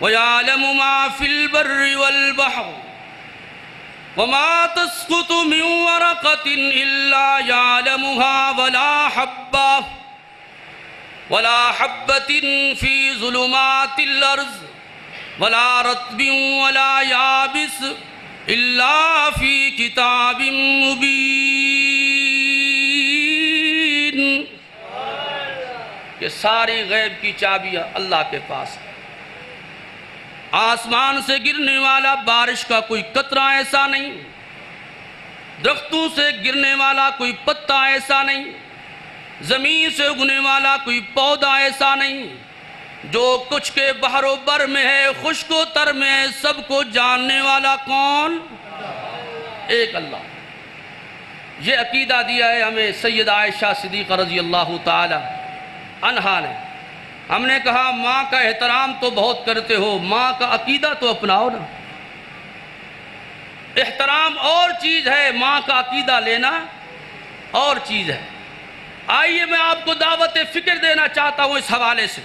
وَيَعْلَمُ مَا فِي الْبَرِّ وَالْبَحْرِ وَمَا تَسْقُطُ مِنْ وَرَقَةٍ إِلَّا يَعْلَمُهَا وَلَا حَبَّةٍ فِي ظُلُمَاتِ الْأَرْضِ وَلَا رَطْبٍ وَلَا يَابِسٍ إِلَّا فِي كِتَابٍ مُبِينٍ۔ کہ ساری غیب کی چابیاں اللہ کے پاس ہے۔ آسمان سے گرنے والا بارش کا کوئی قطرہ ایسا نہیں، درختوں سے گرنے والا کوئی پتا ایسا نہیں، زمین سے اگنے والا کوئی پودا ایسا نہیں، جو کچھ کے بحر و بر میں ہے، خشک و تر میں ہے، سب کو جاننے والا کون؟ ایک اللہ۔ یہ عقیدہ دیا ہے ہمیں سیدہ عائشہ صدیقہ رضی اللہ تعالی عنہا نے۔ ہم نے کہا ماں کا احترام تو بہت کرتے ہو، ماں کا عقیدہ تو اپناؤ نا۔ احترام اور چیز ہے، ماں کا عقیدہ لینا اور چیز ہے۔ آئیے میں آپ کو دعوت فکر دینا چاہتا ہوں اس حوالے سے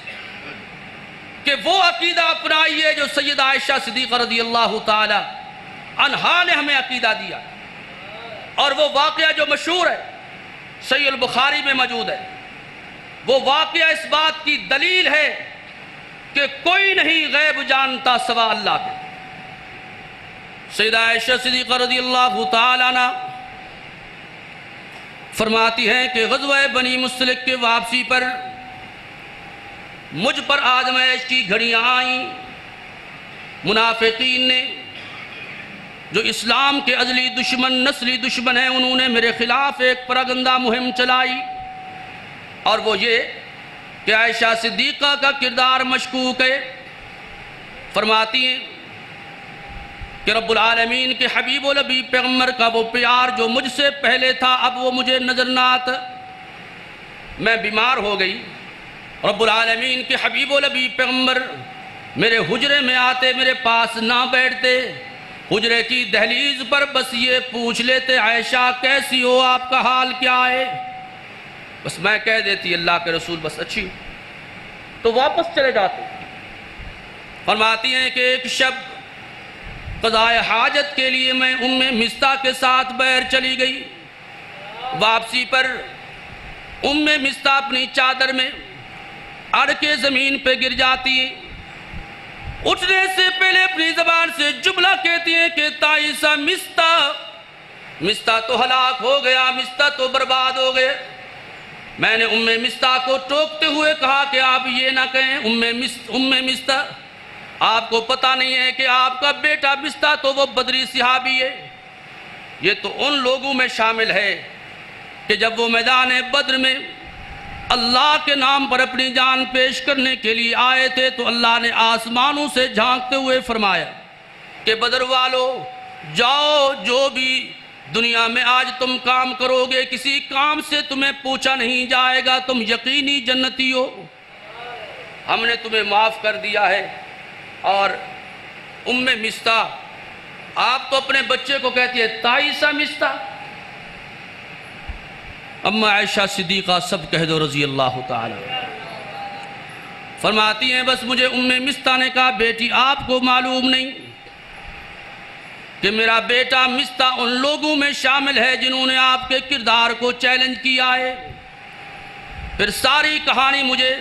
کہ وہ عقیدہ اپنائیے جو سیدہ عائشہ صدیقہ رضی اللہ تعالی عنہا نے ہمیں عقیدہ دیا، اور وہ واقعہ جو مشہور ہے صحیح البخاری میں موجود ہے، وہ واقعہ اس بات کی دلیل ہے کہ کوئی نہیں غیب جانتا سوا اللہ کے۔ سیدہ عائشہ صدیقہ رضی اللہ تعالی عنہ فرماتی ہیں کہ غزوہ بنی مصطلق کے واپسی پر مجھ پر آزمائش کی گھڑیاں آئیں۔ منافقین نے، جو اسلام کے ازلی دشمن، نسلی دشمن ہیں، انہوں نے میرے خلاف ایک پراگندہ مہم چلائی، اور وہ یہ کہ عائشہ صدیقہ کا کردار مشکوک ہے۔ فرماتی ہیں کہ رب العالمین کے حبیب و لبیب پیغمبر کا وہ پیار جو مجھ سے پہلے تھا اب وہ مجھے نظر نہ آتا۔ میں بیمار ہو گئی، رب العالمین کے حبیب و لبیب پیغمبر میرے حجرے میں آتے، میرے پاس نہ بیٹھتے، حجرے کی دہلیز پر بس یہ پوچھ لیتے عائشہ کیسی ہو، آپ کا حال کیا ہے؟ بس میں کہہ دیتی اللہ کے رسول بس اچھی ہوں، تو واپس چلے جاتے۔ فرماتی ہیں کہ ایک شب قضاء حاجت کے لیے میں مستہ کے ساتھ بیر چلی گئی۔ واپسی پر مستہ اپنی چادر میں اڑ کے زمین پہ گر جاتی ہے، اٹھنے سے پہلے اپنی زبان سے جملہ کہتی ہیں کہ تائسا مستہ تو ہلاک ہو گیا، مستہ تو برباد ہو گیا۔ میں نے مستہ کو ٹوکتے ہوئے کہا کہ آپ یہ نہ کہیں مستہ، آپ کو پتہ نہیں ہے کہ آپ کا بیٹا مستہ تو وہ بدری صحابی ہے، یہ تو ان لوگوں میں شامل ہے کہ جب وہ میدان بدر میں اللہ کے نام پر اپنی جان پیش کرنے کے لیے آئے تھے تو اللہ نے آسمانوں سے جھانکتے ہوئے فرمایا کہ بدر والو جاؤ، جو بھی دنیا میں آج تم کام کرو گے کسی کام سے تمہیں پوچھا نہیں جائے گا، تم یقینی جنتی ہو، ہم نے تمہیں معاف کر دیا ہے۔ اور مستہ آپ تو اپنے بچے کو کہتی ہے تائسا مستہ، اما عائشہ صدیقہ سب کہہ دو رضی اللہ تعالی۔ فرماتی ہیں بس مجھے مستہ نے کہا بیٹی آپ کو معلوم نہیں کہ میرا بیٹا مستہ ان لوگوں میں شامل ہے جنہوں نے آپ کے کردار کو چیلنج کیا ہے۔ پھر ساری کہانی مجھے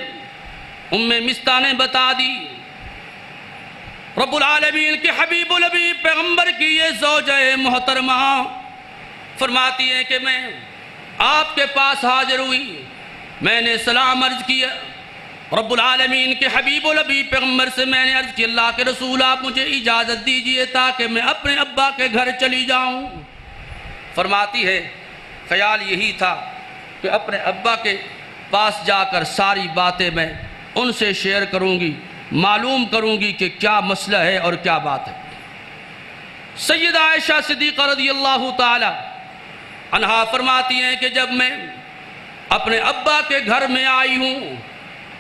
مستہ نے بتا دی۔ رب العالمین کے حبیب و لبیب پیغمبر کی یہ زوجہ محترمہ فرماتی ہے کہ میں آپ کے پاس حاضر ہوئی، میں نے سلام عرض کیا، رب العالمین کے حبیب و لبیب پیغمبر سے میں نے عرض کی اللہ کے رسول آپ مجھے اجازت دیجئے تاکہ میں اپنے ابا کے گھر چلی جاؤں۔ فرماتی ہے خیال یہی تھا کہ اپنے ابا کے پاس جا کر ساری باتیں میں ان سے شیئر کروں گی، معلوم کروں گی کہ کیا مسئلہ ہے اور کیا بات ہے۔ سیدہ عائشہ صدیقہ رضی اللہ تعالی عنہا فرماتی ہیں کہ جب میں اپنے ابا کے گھر میں آئی ہوں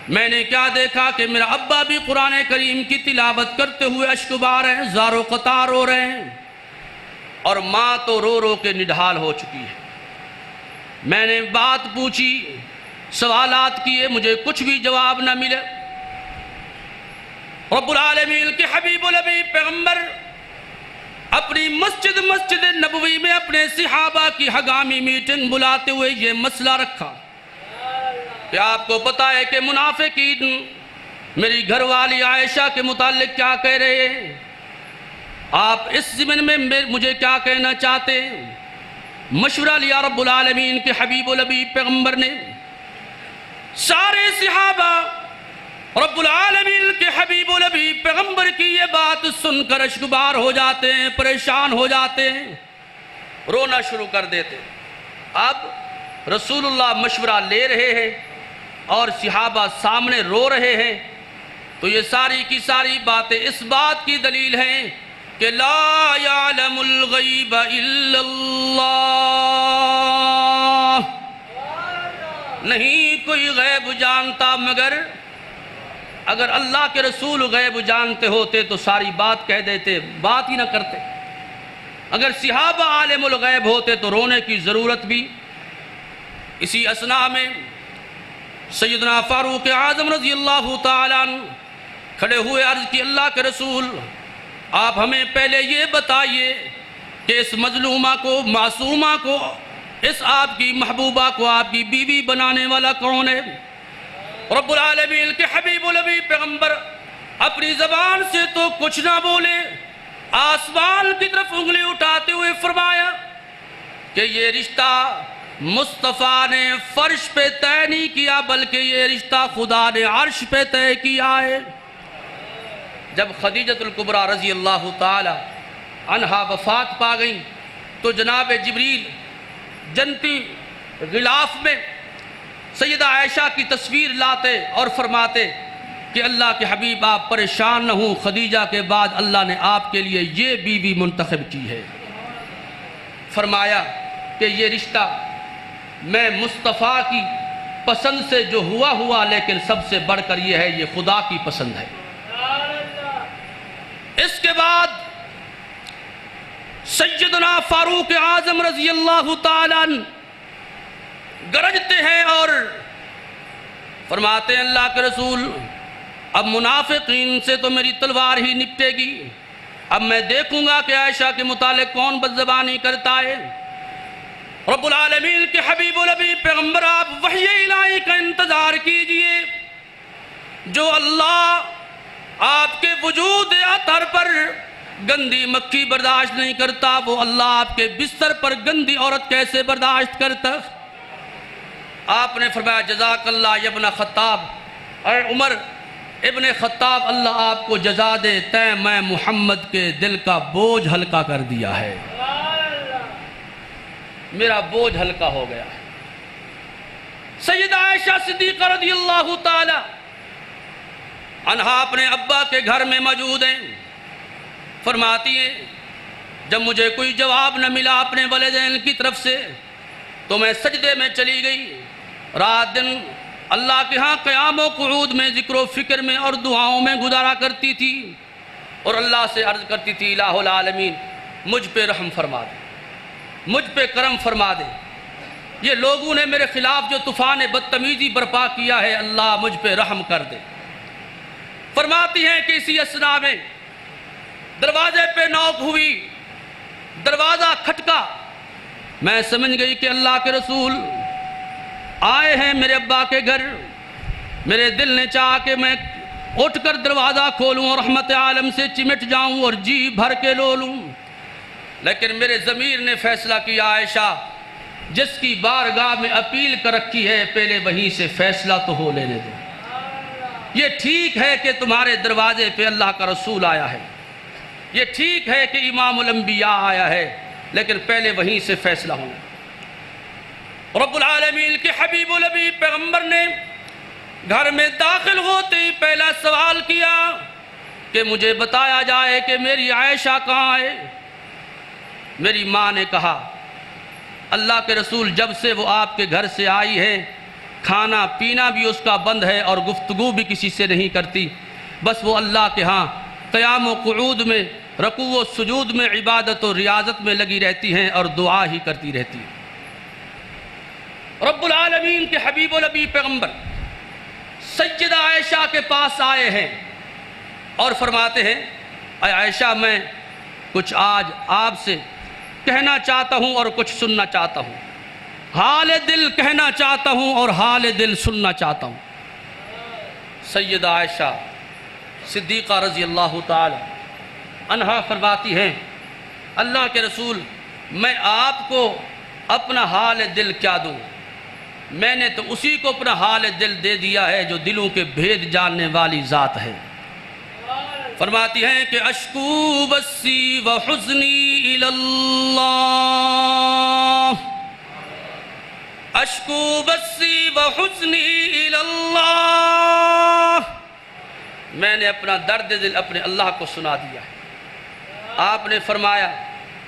میں نے کیا دیکھا کہ میرا ابا بھی قرآن کریم کی تلاوت کرتے ہوئے اشک بہا رہے ہیں، زار و قطار رو رہے ہیں، اور ماں تو رو رو کے نڈھال ہو چکی ہے۔ میں نے بات پوچھی، سوالات کیے، مجھے کچھ بھی جواب نہ ملے۔ رب العالمین کے حبیب و لبیب پیغمبر اپنی مسجد نبوی میں اپنے صحابہ کی ہنگامی میٹنگ بلاتے ہوئے یہ مسئلہ رکھا کہ آپ کو پتہ ہے کہ منافقین میری گھر والی عائشہ کے متعلق کیا کہہ رہے ہیں، آپ اس ضمن میں مجھے کیا کہنا چاہتے ہیں؟ مشورہ لیا رب العالمین کے حبیب و لبیب پیغمبر نے۔ سارے صحابہ رب العالمین کے حبیب و لبیب پیغمبر کی یہ بات سن کر اشکبار ہو جاتے ہیں، پریشان ہو جاتے ہیں، رونا شروع کر دیتے ہیں۔ اب رسول اللہ مشورہ لے رہے ہیں اور صحابہ سامنے رو رہے ہیں، تو یہ ساری کی ساری باتیں اس بات کی دلیل ہیں کہ لا یعلم الغیب الا اللہ، نہیں کوئی غیب جانتا مگر، اگر اللہ کے رسول غیب جانتے ہوتے تو ساری بات کہہ دیتے، بات ہی نہ کرتے۔ اگر صحابہ عالم الغیب ہوتے تو رونے کی ضرورت بھی۔ اسی اثناء میں سیدنا فاروق اعظم رضی اللہ تعالیٰ عنہ کھڑے ہوئے عرض کی اللہ کے رسول آپ ہمیں پہلے یہ بتائیے کہ اس مظلومہ کو، معصومہ کو، اس آپ کی محبوبہ کو آپ کی بیوی بنانے والا کون ہے؟ رب العالمین کے حبیب و لبیب پیغمبر اپنی زبان سے تو کچھ نہ بولے، آسمان کی طرف انگلی اٹھاتے ہوئے فرمایا کہ یہ رشتہ مصطفیٰ نے فرش پہ طے نہیں کیا بلکہ یہ رشتہ خدا نے عرش پہ طے کیا ہے۔ جب خدیجۃ الکبریٰ رضی اللہ تعالی عنہا وفات پا گئیں تو جناب جبریل جنتی غلاف میں سیدہ عائشہ کی تصویر لاتے اور فرماتے کہ اللہ کے حبیب آپ پریشان نہ ہوں، خدیجہ کے بعد اللہ نے آپ کے لیے یہ بیوی منتخب کی ہے۔ فرمایا کہ یہ رشتہ میں مصطفیٰ کی پسند سے جو ہوا لیکن سب سے بڑھ کر یہ ہے، یہ خدا کی پسند ہے۔ اس کے بعد سیدنا فاروق اعظم رضی اللہ تعالیٰ عنہ گرجتے ہیں اور فرماتے ہیں اللہ کے رسول اب منافقین سے تو میری تلوار ہی نپٹے گی، اب میں دیکھوں گا کہ عائشہ کے متعلق کون بدزبانی کرتا ہے۔ رب العالمین کے حبیب النبی پیغمبر آپ وحی الہی کا انتظار کیجئے، جو اللہ آپ کے وجود اطہر پر گندی مکھی برداشت نہیں کرتا، وہ اللہ آپ کے بستر پر گندی عورت کیسے برداشت کرتا؟ آپ نے فرمایا جزاک اللہ ابن خطاب، اے عمر ابن خطاب اللہ آپ کو جزا دے، میں محمد کے دل کا بوجھ ہلکا کر دیا ہے، میرا بوجھ ہلکا ہو گیا ہے۔ سیدہ عائشہ صدیقہ رضی اللہ تعالی عنہا اپنے ابا کے گھر میں موجود ہیں، فرماتی ہیں جب مجھے کوئی جواب نہ ملا اپنے والدین کی طرف سے تو میں سجدے میں چلی گئی، رات دن اللہ کے ہاں قیام و قعود میں ذکر و فکر میں اور دعاؤں میں گزارا کرتی تھی اور اللہ سے عرض کرتی تھی الہ العالمین مجھ پہ رحم فرما دے، مجھ پہ کرم فرما دے، یہ لوگوں نے میرے خلاف جو طوفان بدتمیزی برپا کیا ہے اللہ مجھ پہ رحم کر دے۔ فرماتی ہیں کہ اسی اثناء میں دروازے پہ نوک ہوئی، دروازہ کھٹکا، میں سمجھ گئی کہ اللہ کے رسول آئے ہیں میرے ابا کے گھر۔ میرے دل نے چاہا کہ میں اٹھ کر دروازہ کھولوں اور رحمت عالم سے چمٹ جاؤں اور جی بھر کے لو لوں، لیکن میرے ضمیر نے فیصلہ کیا عائشہ جس کی بارگاہ میں اپیل کر رکھی ہے پہلے وہیں سے فیصلہ تو ہو لینے دو۔ یہ ٹھیک ہے کہ تمہارے دروازے پہ اللہ کا رسول آیا ہے، یہ ٹھیک ہے کہ امام الانبیاء آیا ہے، لیکن پہلے وہیں سے فیصلہ ہونا۔ رب العالمین کے حبیب النبی پیغمبر نے گھر میں داخل ہوتے ہی پہلا سوال کیا کہ مجھے بتایا جائے کہ میری عائشہ کہاں ہے؟ میری ماں نے کہا اللہ کے رسول جب سے وہ آپ کے گھر سے آئی ہے کھانا پینا بھی اس کا بند ہے اور گفتگو بھی کسی سے نہیں کرتی، بس وہ اللہ کے ہاں قیام و قعود میں رکوع و سجود میں عبادت و ریاضت میں لگی رہتی ہیں اور دعا ہی کرتی رہتی ہیں۔ رب العالمین کے حبیب النبی پیغمبر سیدہ عائشہ کے پاس آئے ہیں اور فرماتے ہیں اے عائشہ میں کچھ آج آپ سے کہنا چاہتا ہوں اور کچھ سننا چاہتا ہوں، حال دل کہنا چاہتا ہوں اور حال دل سننا چاہتا ہوں۔ سیدہ عائشہ صدیقہ رضی اللہ تعالی عنہا فرماتی ہیں اللہ کے رسول میں آپ کو اپنا حال دل کیا دوں، میں نے تو اسی کو اپنا حال دل دے دیا ہے جو دلوں کے بھید جاننے والی ذات ہے۔ فرماتی ہیں کہ اشکو بسی و حزنی اللہ، اشکو بسی و حزنی اللہ، میں نے اپنا درد دل اپنے اللہ کو سنا دیا ہے۔ آپ نے فرمایا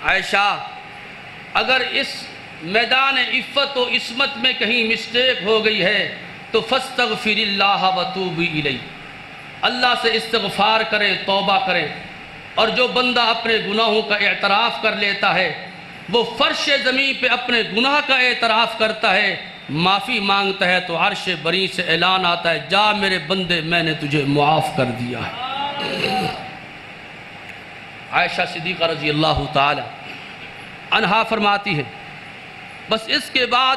عائشہ اگر اس میدان عفت و عصمت میں کہیں مسٹیک ہو گئی ہے تو فاستغفر اللہ وتوبی الیہ، اللہ سے استغفار کریں، توبہ کریں، اور جو بندہ اپنے گناہوں کا اعتراف کر لیتا ہے وہ فرش زمین پہ اپنے گناہ کا اعتراف کرتا ہے، معافی مانگتا ہے تو عرش بری سے اعلان آتا ہے جا میرے بندے میں نے تجھے معاف کر دیا ہے۔ عائشہ صدیقہ رضی اللہ تعالی عنہا فرماتی ہے بس اس کے بعد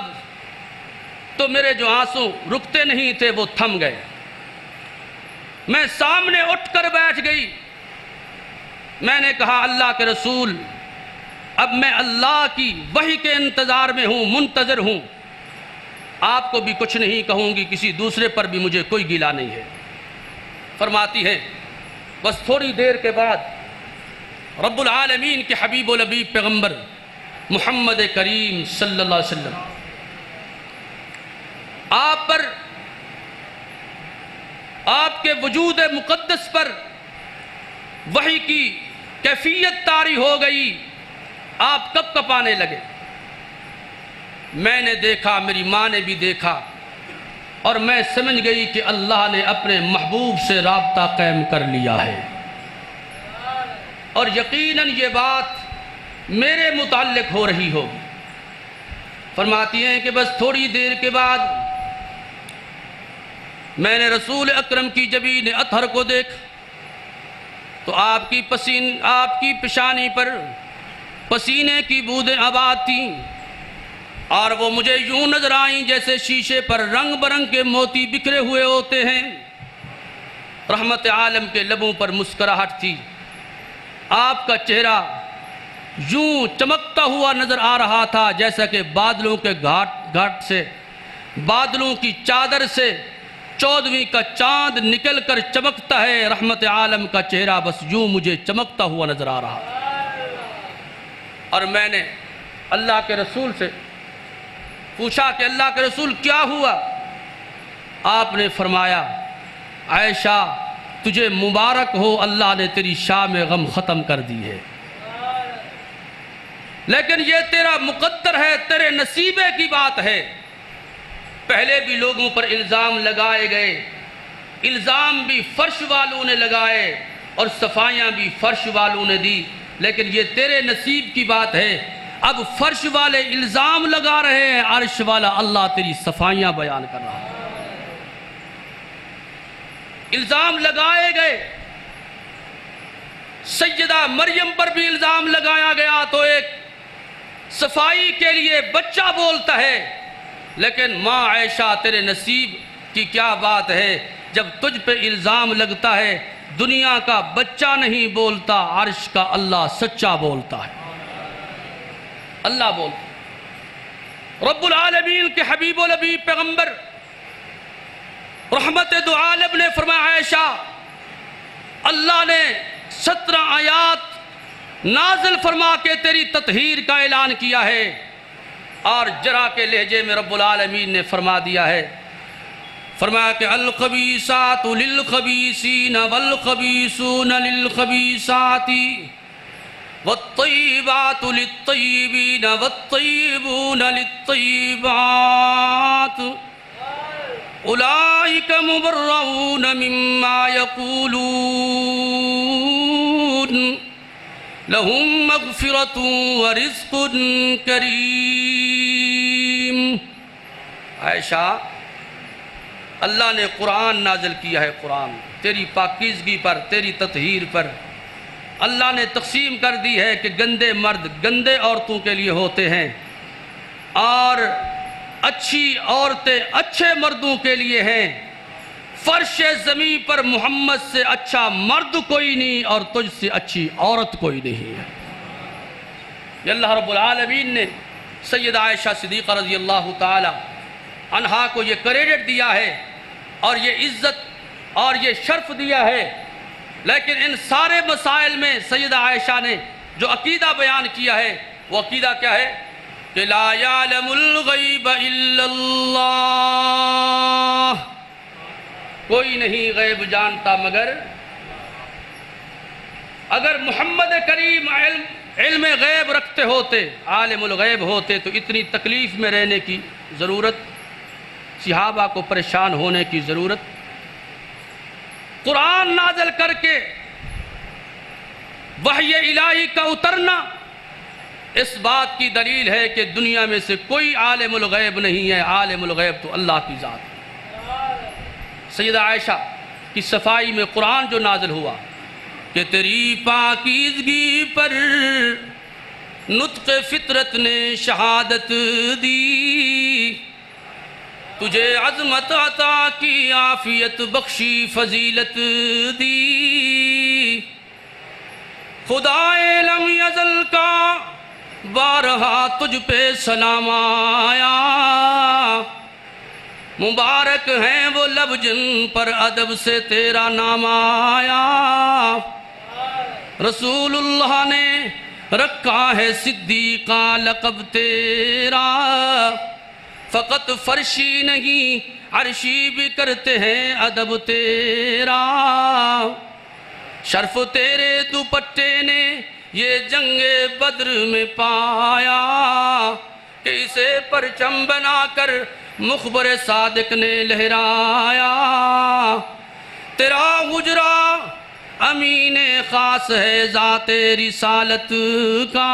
تو میرے جو آنسو رکتے نہیں تھے وہ تھم گئے، میں سامنے اٹھ کر بیٹھ گئی، میں نے کہا اللہ کے رسول اب میں اللہ کی وحی کے انتظار میں ہوں، منتظر ہوں، آپ کو بھی کچھ نہیں کہوں گی، کسی دوسرے پر بھی مجھے کوئی گلہ نہیں ہے۔ فرماتی ہے بس تھوڑی دیر کے بعد رب العالمین کے حبیب و نبی پیغمبر محمد کریم صلی اللہ علیہ وسلم آپ پر آپ کے وجود مقدس پر وحی کی کیفیت طاری ہو گئی، آپ کب کپانے لگے؟ میں نے دیکھا، میری ماں نے بھی دیکھا، اور میں سمجھ گئی کہ اللہ نے اپنے محبوب سے رابطہ قائم کر لیا ہے، اور یقیناً یہ بات میرے متعلق ہو رہی ہوگی۔ فرماتی ہیں کہ بس تھوڑی دیر کے بعد میں نے رسول اکرم کی جبین اطہر کو دیکھا تو آپ کی پیشانی پر پسینے کی بوندیں آباد تھیں، اور وہ مجھے یوں نظر آئیں جیسے شیشے پر رنگ برنگ کے موتی بکھرے ہوئے ہوتے ہیں۔ رحمت عالم کے لبوں پر مسکراہٹ تھی، آپ کا چہرہ یوں چمکتا ہوا نظر آ رہا تھا جیسا کہ بادلوں کے گھاٹ سے، بادلوں کی چادر سے 14ویں کا چاند نکل کر چمکتا ہے، رحمت عالم کا چہرہ بس یوں مجھے چمکتا ہوا نظر آ رہا تھا۔ اور میں نے اللہ کے رسول سے پوچھا کہ اللہ کے رسول کیا ہوا؟ آپ نے فرمایا عائشہ تجھے مبارک ہو، اللہ نے تیری شام غم ختم کر دی ہے، لیکن یہ تیرا مقدر ہے، تیرے نصیبے کی بات ہے۔ پہلے بھی لوگوں پر الزام لگائے گئے، الزام بھی فرش والوں نے لگائے اور صفائیاں بھی فرش والوں نے دی، لیکن یہ تیرے نصیب کی بات ہے۔ اب فرش والے الزام لگا رہے ہیں، عرش والا اللہ تیری صفائیاں بیان کر رہا ہے۔ الزام لگائے گئے، سیدہ مریم پر بھی الزام لگایا گیا تو ایک صفائی کے لیے بچہ بولتا ہے، لیکن ماں عائشہ تیرے نصیب کی کیا بات ہے، جب تجھ پہ الزام لگتا ہے دنیا کا بچہ نہیں بولتا، عرش کا اللہ سچا بولتا ہے، اللہ بولتا۔ رب العالمین کے حبیب و لبیب پیغمبر رحمت دو عالم نے فرمایا عائشہ اللہ نے 17 آیات نازل فرما کے تیری تطہیر کا اعلان کیا ہے، اور جرا کے لہجے میں رب العالمین نے فرما دیا ہے، فرمایا کہ الخبیثات للخبیثین والخبیثون للخبیثات والطیبات للطیبین والطیبون للطیبات اولئک مبرؤون مما یقولون لہم مغفرۃ ورزق کریم۔ عائشہ اللہ نے قرآن نازل کیا ہے، قرآن تیری پاکیزگی پر، تیری تطہیر پر اللہ نے تقسیم کر دی ہے کہ گندے مرد گندے عورتوں کے لیے ہوتے ہیں، اور اچھی عورتیں اچھے مردوں کے لیے ہیں۔ فرش زمین پر محمد سے اچھا مرد کوئی نہیں اور تجھ سے اچھی عورت کوئی نہیں ہے۔ یہ اللہ رب العالمین نے سیدہ عائشہ صدیقہ رضی اللہ تعالی عنہا کو یہ کریڈٹ دیا ہے اور یہ عزت اور یہ شرف دیا ہے، لیکن ان سارے مسائل میں سیدہ عائشہ نے جو عقیدہ بیان کیا ہے وہ عقیدہ کیا ہے کہ لا یعلم الغیب الا اللہ، کوئی نہیں غیب جانتا مگر، اگر محمد کریم علم غیب رکھتے ہوتے، عالم الغیب ہوتے تو اتنی تکلیف میں رہنے کی ضرورت، صحابہ کو پریشان ہونے کی ضرورت۔ قرآن نازل کر کے وحی الہی کا اترنا اس بات کی دلیل ہے کہ دنیا میں سے کوئی عالم الغیب نہیں ہے، عالم الغیب تو اللہ کی ذات ہے۔ سیدہ عائشہ کی صفائی میں قرآن جو نازل ہوا کہ تیری پاکیزگی پر نطق فطرت نے شہادت دی، تجھے عظمت عطا کی عافیت بخشی فضیلت دی، خدائے لم یزل کا بارہا تجھ پہ سلام آیا، مبارک ہیں وہ لب جن پر ادب سے تیرا نام آیا، رسول اللہ نے رکھا ہے صدیقہ لقب تیرا، فقط فرشی نہیں عرشی بھی کرتے ہیں ادب تیرا، شرف تیرے دوپٹے نے یہ جنگ بدر میں پایا، کہ اسے پرچم بنا کر مخبر صادق نے لہرایا۔ تیرا حجرہ امین خاص ہے ذات رسالت کا،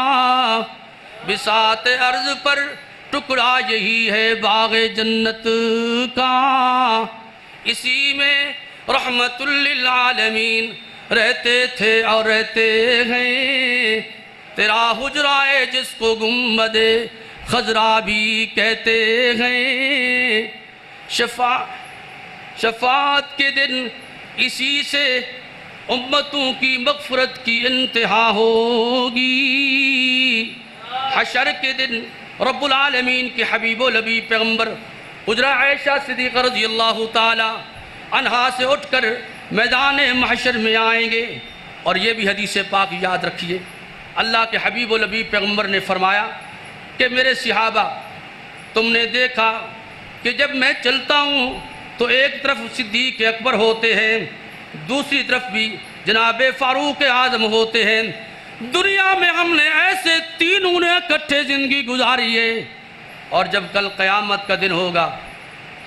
بساط عرض پر ٹکڑا یہی ہے باغ جنت کا، اسی میں رحمت للعالمین رہتے تھے اور رہتے ہیں۔ تیرا حجرہ ہے جس کو گنبد خضرا بھی کہتے ہیں، شفاعت کے دن اسی سے امتوں کی مغفرت کی انتہا ہوگی۔ حشر کے دن رب العالمین کے حبیب و نبی پیغمبر حجرہ عائشہ صدیقہ رضی اللہ تعالی عنہا سے اٹھ کر میدان محشر میں آئیں گے، اور یہ بھی حدیث پاک یاد رکھیے، اللہ کے حبیب و نبی پیغمبر نے فرمایا کہ میرے صحابہ تم نے دیکھا کہ جب میں چلتا ہوں تو ایک طرف صدیق اکبر ہوتے ہیں، دوسری طرف بھی جناب فاروق اعظم ہوتے ہیں۔ دنیا میں ہم نے ایسے تینوں نے اکٹھے زندگی گزاری ہے، اور جب کل قیامت کا دن ہوگا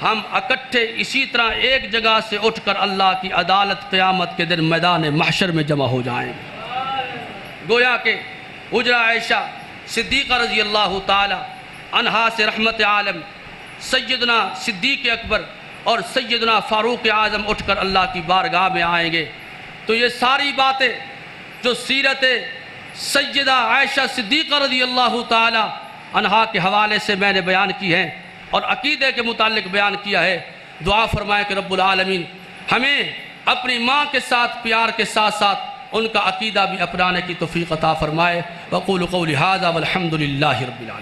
ہم اکٹھے اسی طرح ایک جگہ سے اٹھ کر اللہ کی عدالت قیامت کے دن میدان محشر میں جمع ہو جائیں گے۔ گویا کہ حجرہ عائشہ صدیقہ رضی اللہ تعالی عنہا سے رحمت عالم سیدنا صدیق اکبر اور سیدنا فاروق اعظم اٹھ کر اللہ کی بارگاہ میں آئیں گے۔ تو یہ ساری باتیں جو سیرت سیدہ عائشہ صدیقہ رضی اللہ تعالی عنہا کے حوالے سے میں نے بیان کی ہیں اور عقیدے کے متعلق بیان کیا ہے، دعا فرمائے کہ رب العالمین ہمیں اپنی ماں کے ساتھ پیار کے ساتھ ساتھ ان کا عقیدہ بھی اپنانے کی توفیق عطا فرمائے۔ وقول قولی ھذا والحمد للہ رب العالمین۔